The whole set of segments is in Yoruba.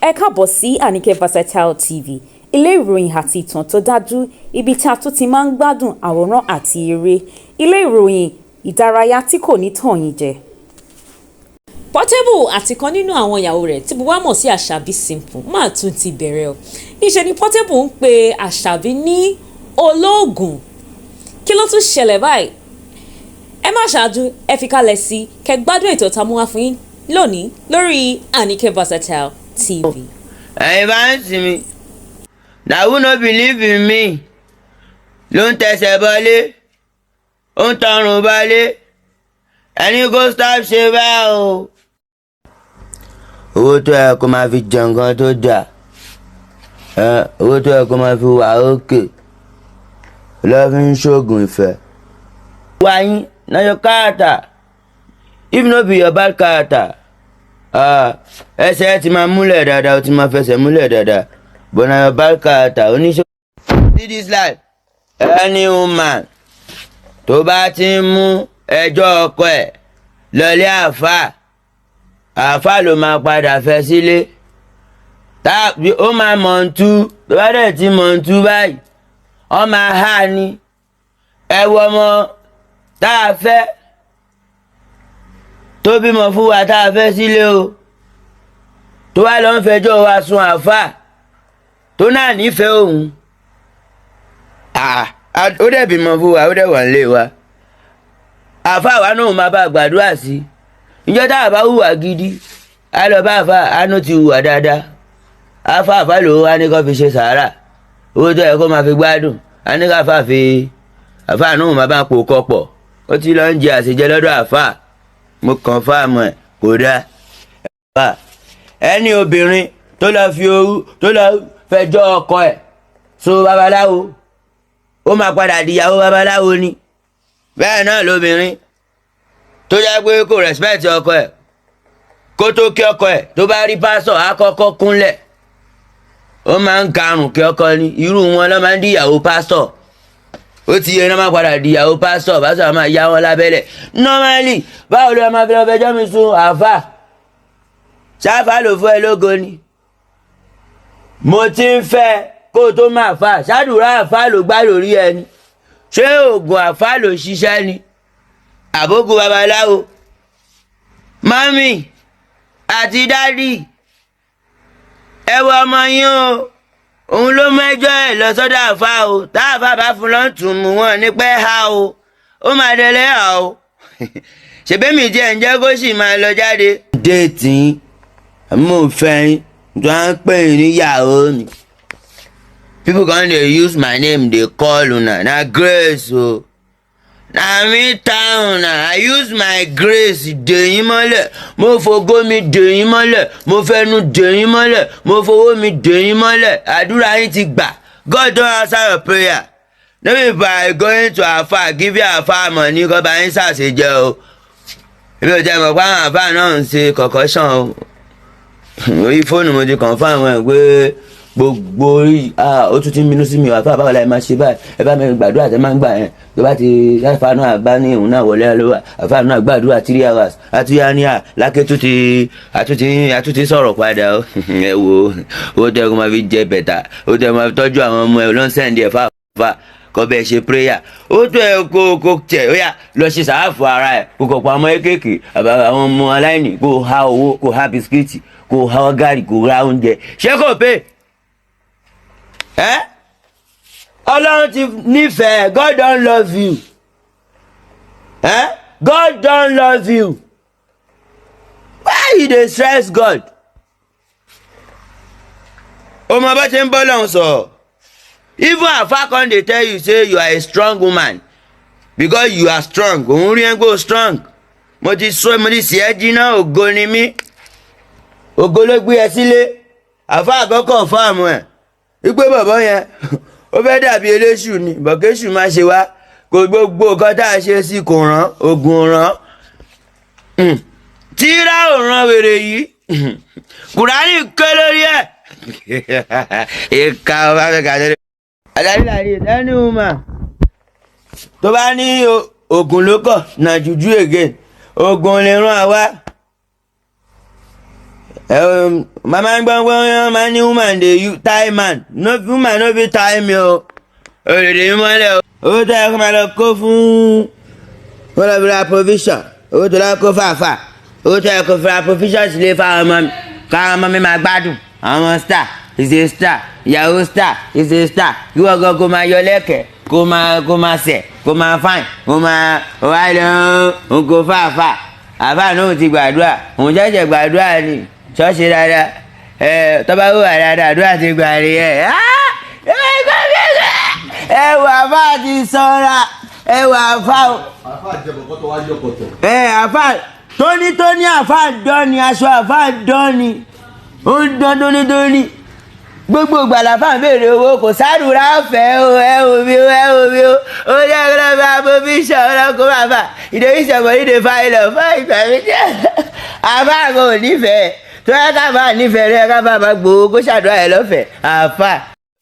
Ẹ káàbọ̀ sí Anike Versatile TV, ilé ìròyìn àti ìtàn tó dájú, ibi tí a tún ti máa ń gbádùn àwòrán àti eré, ilé ìròyìn ìdárayá tí kò ní tàn yín jẹ. Portable àti kan nínú àwọn ìyàwó rẹ̀ tí gbogbo wa mọ̀ sí Ashabi Simple máa tún ti bẹ̀rẹ̀ o. Ìṣe ni Portable ń pe Ashabi ní ológun. Kí ló tún ṣẹlẹ̀ báyìí? Ẹ má ṣáájú, ẹ fi kalẹ̀ sí kẹ́ gbádùn ètò tá a mú wá fún yín lónìí lórí Anike Versatile TV. Ẹ̀yin bá ń sinmi, na who no believe in me ló ń tẹsẹ̀ bọlé, ó ń tọrùn bọlé, ẹni kó stop ṣe báyìí o. Owó tó yẹ kó máa fi jẹ nǹkan tó dà, owó tó yẹ kó máa fi wà òkè lọ́ fi ń ṣoògùn ìfẹ́. Wáyín na your character, if no be your bad character, ẹsẹ̀ ti máa múlẹ̀ dáadáa, ó ti máa fẹsẹ̀ múlẹ̀ dáadáa, but na your bad character oníṣòwò. See this life, any woman tó bá ti ń mú ẹjọ́ ọkọ ẹ̀ lọlé àáfà ló máa padà fẹ́ sílé. Tàbí ó máa mọ̀ntú, tó bá dẹ̀ ti mọ̀ntú báyìí, ó máa há ni. Ẹ wo ọmọ tá a fẹ́ tó bímọ fún wa tá a fẹ́ sílé o, tó wá lọ ń fẹjọ́ wa sun àáfà tó náà nífẹ̀ẹ́ òun. Ó dẹ̀ bímọ fún wa, ó dẹ̀ wà nílé wa. Àáfà wa náà máa bá gbàdúrà sí. Ǹjẹ́ tá a bá hùwà gidi, a lọ bá àáfà, àánú ti hùwà dáadáa. Àáfà ló wá ní kó fi ṣe sàárà. Owó tó yẹ kó máa fi gbádùn, a ní ká àáfà náà máa bá pò kọpọ̀. Ó ti lọ ń jẹ àṣejẹ lọ́dọ̀ àáfà. Mo kàn fáàmù ẹ̀ kò dáa. Ẹni obìnrin tó lọ fẹjọ́ ọkọ ẹ̀ so babaláwo, ó máa padà dìyàwó babaláwo ni. Bẹ́ẹ̀ náà lóbìnrin tó jẹ́ pé kò respect ọkọ ẹ̀, kó tó kí ọkọ ẹ̀ tó bá rí pásọ̀ á kọ́kọ́ kúnlẹ̀. Ó máa ń karùn kí ọkọ ni, irú wọn ló máa ń dìyàwó pásọ̀. Ó ti yẹ náà máa padà dìyàwó pásọ̀ á máa yá wọn lábẹ́lẹ̀. Normally báwo ló máa fi lọ fẹjọ́ mi sun àáfà? Ṣáfà ló fún ẹ lógo ni. Mo ti ń fẹ́ kó tó máa fà, ṣáàdùrá àáfà ló gbá lórí ẹni. Ṣé oògùn àáfà ló ṣiṣẹ́ ni? Àbógun babaláwo. Mọ́mì àti dádì, ẹ wo ọmọ yín o, òun ló mẹ́jọ́ ẹ̀ lọ sọ́dọ̀ àáfà o. Tá àáfà bá fún lọ́ntún mú wọn ní pẹ́ ha o, ó máa délé ha o. Ṣèbémi jẹ́ ǹjẹ́ kó sì máa lọ jáde. Déètì mo fẹ́ yín tó à ń pè yín níyàwó mi. People come dey use my name dey call una, na grace o. Na me town na, I use my grace dè yín mọ́lẹ̀. Mo fògo mi dè yín mọ́lẹ̀, mo fẹnu dè yín mọ́lẹ̀, mo fowó mi dè yín mọ́lẹ̀. Àdúrà yín ti gbà. God don answer your prayer. No be by going to àáfà give your àáfà money kó bá yín ṣàṣejẹ o. Ibi ò jẹ́ mọ̀ pé àwọn àáfà náà ń ṣe kọ̀kọ́ṣàn o. Orí fóònù mo ti kàn fún àwọn ẹ̀ pé gbogbo orí ó tún ti ń bínú sí mi, àáfà báwo la ẹ máa ṣe báyìí, ẹ bá mi gbàdúrà tẹ máa ń gbà yẹn, tó bá ti àáfà náà bá ní òun náà wọlé lọ́wọ́, àáfà náà gbàdúrà 3 hours àtúnyá ní lákè àtúntì sọ̀rọ̀ padà o. Ẹ wo owó tẹ́ kó máa fi jẹ bẹ̀tà, owó tẹ́ kó máa fi tọ́jú àwọn ọmọ ẹ lọ́nsẹ̀ndì ẹ̀ fáfà kọ́ bẹ́ẹ̀ ṣe prayer. Ó tó ẹ kó tẹ̀ ó yà lọ ṣe sàáfù ara ẹ̀, kó kọ̀ pa ọmọ kéékèèké àwọn ọmọ aláìní, kó há owó, kó há bisikíìtì, kó há gàrí, kó ra oúnjẹ. Ṣé kò pé? Ọlọ́run ti nífẹ̀ẹ́. God don love you. God don love you. Why you dey stress God? O mọ bá ṣe ń bọ́ lọ́hùn sọ. Even àfà kan dey tell you say you are a strong woman because you are strong. Òun rí ẹ gbó strong. Mo ti sì ẹ́ jiná, ògo ni mí. Ògo ló gbé ẹ sílé. Àfà àkọ́kọ́ fáàmù ẹ̀. Wípé bàbá yẹn ó fẹ́ dàbí eléṣù ni, bọ̀kéṣù máa ṣe wá, kò gbogbo nǹkan tá a ṣe sí kò rán, ogun rán. Tíra ò rán wèrè yìí, Kùránì ké lórí ẹ̀. Ìka ọba fẹ́ kàdé. Àdáríláàrí ẹni woman tó bá ní ogun ló kọ̀ na juju again, ogun lè rán àwa. Mama gbọ́ngbọ́n máa ní woman dey tie man. Woman no be tie me o. Olùdè mi mọ́lẹ̀ o. Owó tó yẹ kó máa lọ kó fún wọ́n lọ fi ra provision. Owó tó lọ kó fàáfà. Owó tó yẹ kó fi ra provision sílé fáwọn ọmọ mi. Káwọn ọmọ mi máa gbádùn. Àwọn star is a star. Ìyàwó star is a star. Ìwọ gan kó máa yọ lẹ́kẹ̀ẹ́. Kó máa sẹ̀. Kó máa fine. Kó máa wá lọ òǹkó fàáfà. Àfà náà ti gbàdúrà. Òun jẹ́jẹ̀ gbàdúrà ni. Ṣọ́ọ̀ṣì dáadáa. Tọ́ba wà dáadáa àdúrà ti gbà rí ẹ̀. Ẹwà àfà ti sọ́ra. Ẹwà àfà o. Àfà jẹ̀bọ̀kọ́ tó wá yọ̀kọ̀tọ̀. Àfà tóní àfà dán ni aṣọ àfà dán ni. Ó ń dán tóní. Gbogbo ìgbàlà fà ń béèrè owó kò sádùúrà ọ̀fẹ́ o ẹ wò mí o. Ó jẹ́ kí ló bá provision ọlọ́kùnrin bàbá. Ìdèmí ìṣẹ̀mọ̀ nídìí fáìlọ̀ fún ìgbà mi jẹ́. Àfà kò nífẹ̀ẹ́. Tó yẹ ká bá nífẹ̀ẹ́ rẹ ká bá máa gbowó kó ṣàdúrà ẹ lọ́fẹ̀ẹ́ àfà.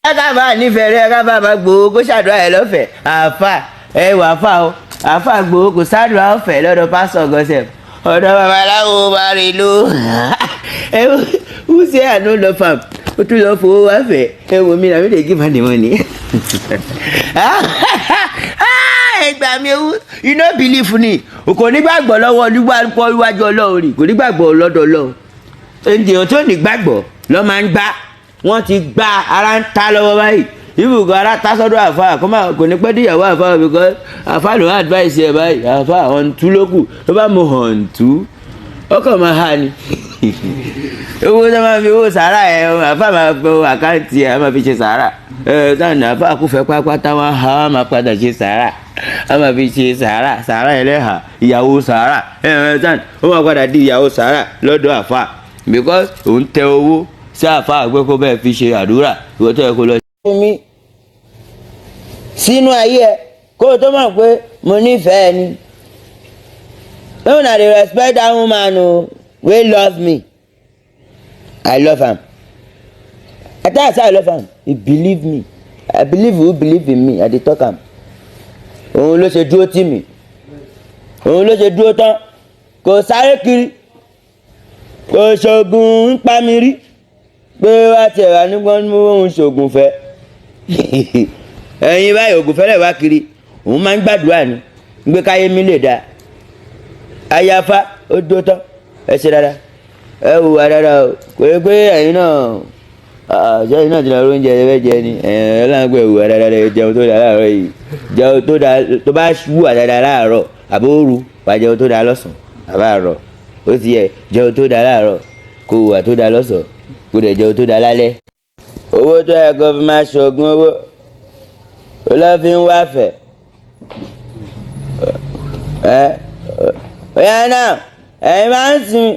Tó yẹ ká bá nífẹ̀ẹ́ rẹ ká bá máa gbowó kó ṣàdúrà ẹ lọ́fẹ̀ẹ́ àfà. Ẹ wà àfà o. Àfà gbowó kò sádùúrà ọ̀fẹ́ lọ́dọ̀ pásọ̀ gọ́sẹ̀. Ọ̀dọ̀ babaláwo bá rí ló. Who say I no love am? Ó tún lọ fowó wá fẹ́. Ẹ wo mi làwọn èdè give am the money. Ẹ gbà mí ewu. You no believe ni. Kò ní gbàgbọ́ lọ́wọ́ níwájú Ọlọ́run rí. Kò ní gbàgbọ́ lọ́dọ̀ Ọlọ́run. Ènìyàn tó ní gbàgbọ́ ló máa ń gbá. Wọ́n ti gbá ara ń ta lọ́wọ́ báyìí. Ibùkún ara ta sọ́dọ̀ àfà kò ní pẹ́ díyàwó àfà because àfà ló advice ẹ̀ báyìí. Àfà ọ̀ǹtú lókù tó bá mọ ọ̀ǹtú ọkọ̀ máa hà ni. Owó tó máa fi owó sàárà ẹ̀ àfà máa fọ àkáǹtì ẹ̀ máa fi ṣe sàárà. Táwọn àfà kò fẹ́ pápá táwọn ha máa padà ṣe sàárà. A máa fi ṣe sàárà ẹlẹ́hà ìyàwó sàárà. Táwọn ó máa padà di ìyàwó sàárà lọ́dọ̀ àfà because òun tẹ owó sí àfà pé kó bẹ́ẹ̀ fi ṣe àdúrà ìwọ tó yẹ kó lọ. Mi sínú ayé ẹ kó o tó mọ̀ pé mo nífẹ̀ẹ́ ni. No na dey respect that woman o wey love me. I love am. I tell you say I love am. He believe me. I believe who believe in me. I dey talk am. Òun ló ṣe dúró tì mí. Òun ló ṣe dúró tán. Kò sáré kiri. Kò ṣoògùn ń pa mi rí. Pé wá tiẹ̀ wá nígbà tí mo ń ṣoògùn fẹ́. Ẹ̀yin báyìí ògùn fẹ́lẹ̀ wá kiri. Òun máa ń gbàdúrà ni. Gbé káyé mi lè dáa. Ayáfá ó dúró tán. Ẹ ṣe dáadáa. Ẹ wù wá dáadáa o. Kò yẹ pé ẹ̀yin náà ṣẹ́yìn náà ti lọ oúnjẹ ẹ̀fẹ́ jẹ ni. Ọlọ́run wù wá dáadáa jẹun tó dáa láàárọ̀ yìí. Jẹun tó dáa tó bá wù wá dáadáa láàárọ̀ àbó òru wá jẹun tó dáa lọ́sàn-án àbáàrọ̀. Ó ti yẹ jẹun tó dáa láàárọ̀ kó wà tó dáa lọ́sàn-án kó dẹ̀ jẹun tó dáa lálẹ́. Owó tó yẹ kó fi máa ṣoògùn owó olófin wá fẹ̀. Ọ̀yá náà ẹ̀yin máa ń sìn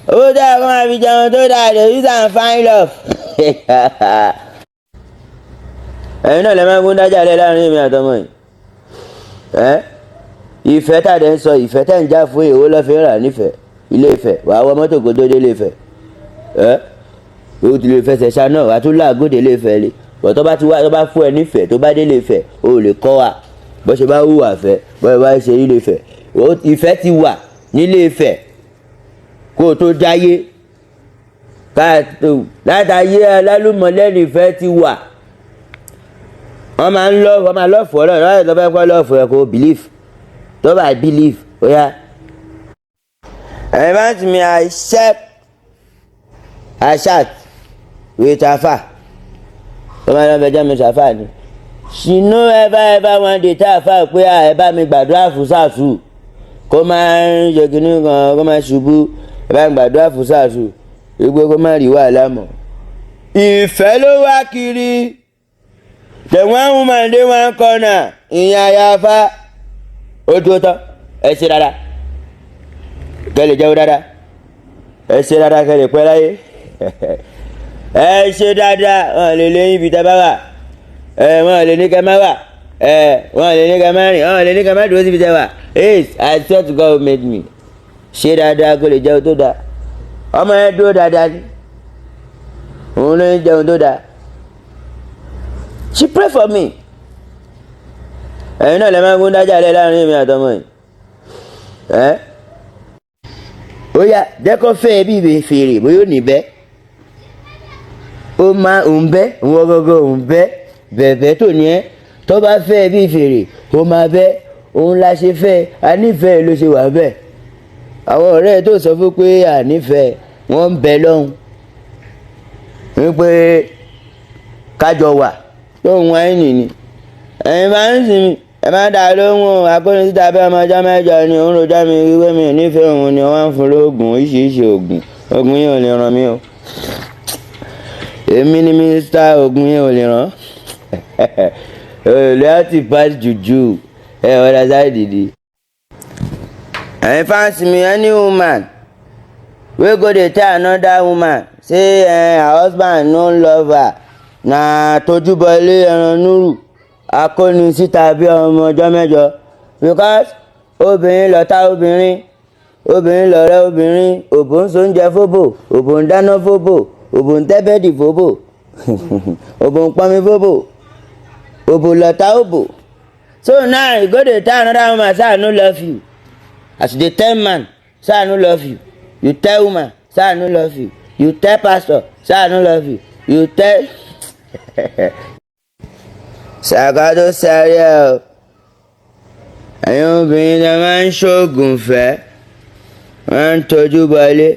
owó tó yẹ kó máa fi jẹun tó dáa dey use am find love. Ẹ̀yin náà lè máa ń gún dájà lẹ́ láàrin èmi àtọmọ yìí. Ìfẹ́ tàdé ń sọ ìfẹ́ tẹ̀ ń já fún èèwọ̀ lọ́fẹ́ rà nífẹ̀ẹ́ Ilé Ifẹ̀ wàá wọ mọ́tò kó tó dé Ilé Ifẹ̀. O ti lè fẹsẹ̀ ṣá náà wàá tún láàgóde Ilé Ifẹ̀ lé. Bọ̀ tó bá fún ẹ nífẹ̀ẹ́ tó bá dé Ilé Ifẹ̀ o lè kọ́ wa bó ṣe bá hùwà fẹ́ bó bá ṣe Ilé Ifẹ̀. Ìfẹ́ ti wà nílé Ifẹ̀ kó o tó dáyé. Látàyé alálùmọ̀lẹ́nu ìfẹ́ ti wà. Wọ́n máa lọ́ọ̀fù ọlọ́run láti tó fẹ́ kọ́ lọ́ọ̀fù ẹ̀ kó believe. Tó bá believe ó yá. About me, I shat with Afa. Come on, beja mi Afa ni. She no ever want to tell Afa pé ẹ bá mi gbàdúrà fún Sàásù. Kó máa ń ṣe kìíní kan, kó máa ṣubú. Ẹ bá mi gbàdúrà fún Sàásù. Gbogbo kó máa rí wàhálà mọ́. Ìfẹ́ ló wá kiri. The one woman dey one corner. Ìyẹn Àyàfá. Ó dúró tán. Ẹ ṣe dáadáa. Kẹ́lẹ̀ jẹun dáadáa. Ẹ ṣe dáadáa kẹ́lẹ̀ pẹ́ láyé. Ẹ ṣe dáadáa. Wọ́n lè lé ibi tẹ́ bá wà. Wọ́n lè ní kẹ́ má wà. Wọ́n lè ní kẹ́ má rìn. Wọ́n lè ní kẹ́ má dúró síbi tẹ́ wà. I swear to God who made me. Ṣe dáadáa kó lè jẹun tó dáa. Ọmọ yẹn dúró dáadáa ni. Òun ló ń jẹun tó dáa. She pray for me. Ẹ̀yin náà lè máa gún dájà lẹ́ láàrin èmi àtọmọ yìí. ó yá jẹ́ kó fẹ́ bí ìwé fèrè bóyá ò ní bẹ́ ó máa ń bẹ́ wọ́n gọ́gọ́ ń bẹ́ bẹ̀bẹ̀ tó ní ẹ́ tó bá fẹ́ bí fèrè ó máa bẹ́ òun la ṣe fẹ́ a nífẹ̀ẹ́ ló ṣe wà bẹ́ẹ̀ àwọn ọ̀rẹ́ tó sọ fún pé a nífẹ̀ẹ́ wọ́n ń bẹ lọ́hùn wípé kájọ wà lóhùn wáìnì ni ẹ̀yin máa ń sinmi ẹ máa dà lóhùn akóni síta bẹ́ẹ̀ ọmọ ọjọ́ mẹ́jọ ni òun rojọ́ mi wípé mi ò nífẹ̀ẹ́ òun ni wọ́n ń fún lóògùn oríṣiríṣi oògùn yẹn ò lè ràn mí o èmi ni mínísítà oògùn yẹn ò lè ràn olè àti pass juju ẹ ọ̀dà sáìdì di. ẹ̀yin fáǹsì mi any woman wey go dey tell another woman say her husband no love her na tójúbọlé ẹran núrù akóni síta bí ọmọ ọjọ́ mẹ́jọ because obìnrin lọ̀tá obìnrin lọ̀rẹ́ obìnrin òbò ń sóúnjẹ fóbò òbò ń dáná fóbò òbò ń tẹ́bẹ̀dì fóbò òbò ń pọnmi fóbò òbò lọ̀tá òbò. So now you go dey tell another woman say I no love you as you dey tell man say I no love you, you tell woman say I no love you, you tell pastor say I no love you, you tell ṣàkátó sẹ́ríẹ̀ o ẹ̀yin obìnrin tẹ́ máa ń ṣoògùn fẹ́ wọ́n ń tọ́jú bọlé